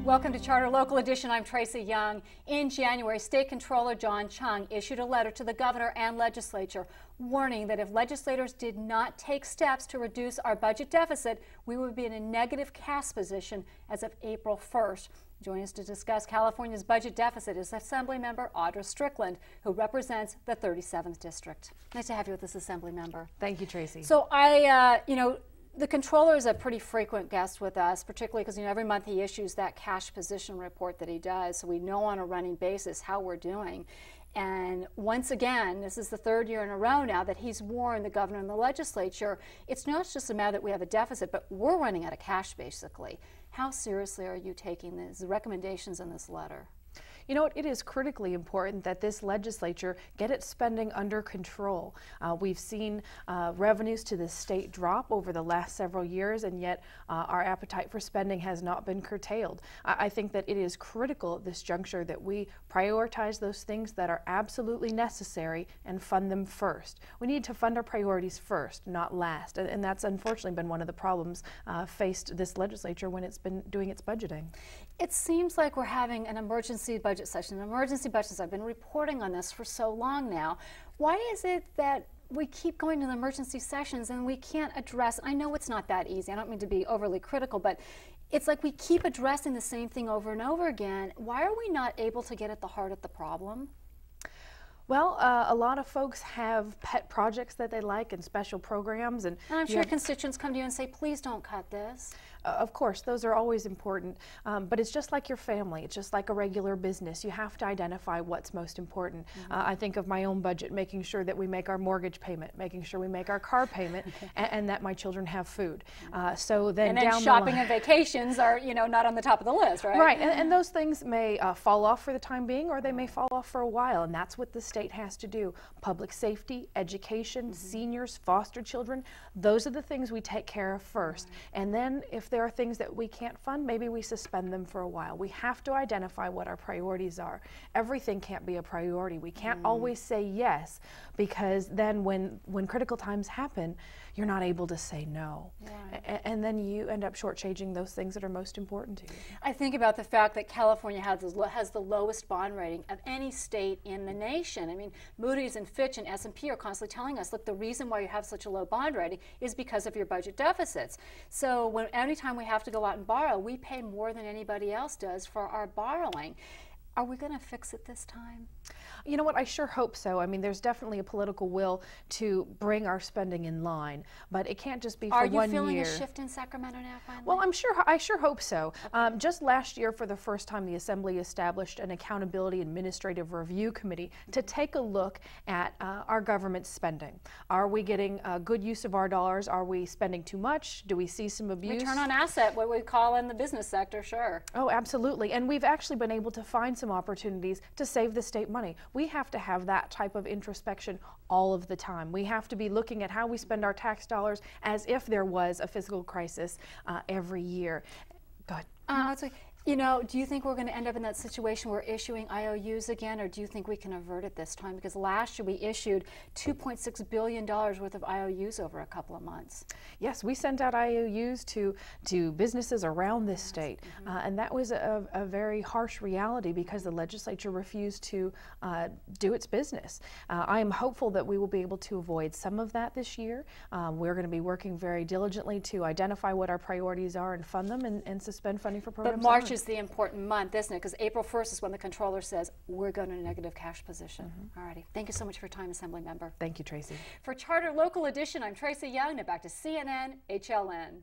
Welcome to Charter Local Edition. I'm Tracy Young. In January, State Controller John Chung issued a letter to the governor and legislature warning that if legislators did not take steps to reduce our budget deficit, we would be in a negative cash position as of April 1st. Joining us to discuss California's budget deficit is Assemblymember Aurda Strickland, who represents the 37th District. Nice to have you with us, Assemblymember. Thank you, Tracy. So the controller is a pretty frequent guest with us, particularly because every month he issues that cash position report that he does, so we know on a running basis how we're doing. And once again, this is the third year in a row now that he's warned the governor and the legislature, it's not just a matter that we have a deficit, but we're running out of cash, basically. How seriously are you taking these recommendations in this letter? You know what, it is critically important that this legislature get its spending under control. We've seen revenues to the state drop over the last several years, and yet our appetite for spending has not been curtailed. I think that it is critical at this juncture that we prioritize those things that are absolutely necessary and fund them first. We need to fund our priorities first, not last, and that's unfortunately been one of the problems faced this legislature when it's been doing its budgeting. It seems like we're having an emergency budget session. Emergency budgets, I've been reporting on this for so long now. Why is it that we keep going to the emergency sessions and we can't address, I know it's not that easy, I don't mean to be overly critical, but it's like we keep addressing the same thing over and over again. Why are we not able to get at the heart of the problem? Well, a lot of folks have pet projects that they like and special programs. And I'm sure constituents come to you and say, please don't cut this. Of course, those are always important, but it's just like your family. It's just like a regular business. You have to identify what's most important. I think of my own budget, making sure that we make our mortgage payment, making sure we make our car payment, and that my children have food. So then, down shopping the and vacations are, not on the top of the list, right? Right, and those things may fall off for the time being, or they may fall off for a while, and that's what the state has to do. Public safety, education, seniors, foster children, those are the things we take care of first. And then if there are things that we can't fund, maybe we suspend them for a while. We have to identify what our priorities are. Everything can't be a priority. We can't always say yes, because then when critical times happen, you're not able to say no. Right. And then you end up shortchanging those things that are most important to you. I think about the fact that California has the lowest bond rating of any state in the nation. I mean, Moody's and Fitch and S&P are constantly telling us, look, the reason why you have such a low bond rating is because of your budget deficits. So anytime we have to go out and borrow, we pay more than anybody else does for our borrowing. Are we going to fix it this time? You know what, I sure hope so. I mean, there's definitely a political will to bring our spending in line, but it can't just be for 1 year. Are you feeling a shift in Sacramento now, finally? Well, I sure hope so. Okay. Just last year, for the first time, the Assembly established an Accountability Administrative Review Committee to take a look at our government spending. Are we getting a good use of our dollars? Are we spending too much? Do we see some abuse? Return on asset, what we call in the business sector, sure. Oh, absolutely. And we've actually been able to find some opportunities to save the state money. We have to have that type of introspection all of the time. We have to be looking at how we spend our tax dollars as if there was a fiscal crisis every year. Go ahead. Do you think we're going to end up in that situation where we're issuing IOUs again, or do you think we can avert it this time? Because last year we issued $2.6 billion worth of IOUs over a couple of months. Yes, we sent out IOUs to businesses around this state, and that was a very harsh reality because the legislature refused to do its business. I am hopeful that we will be able to avoid some of that this year. We're going to be working very diligently to identify what our priorities are and fund them and suspend funding for programs. But March is the important month, isn't it? Because April 1st is when the controller says we're going to a negative cash position. All righty. Thank you so much for your time, Assemblymember. Thank you, Tracy. For Charter Local Edition, I'm Tracy Young. Now back to CNN HLN.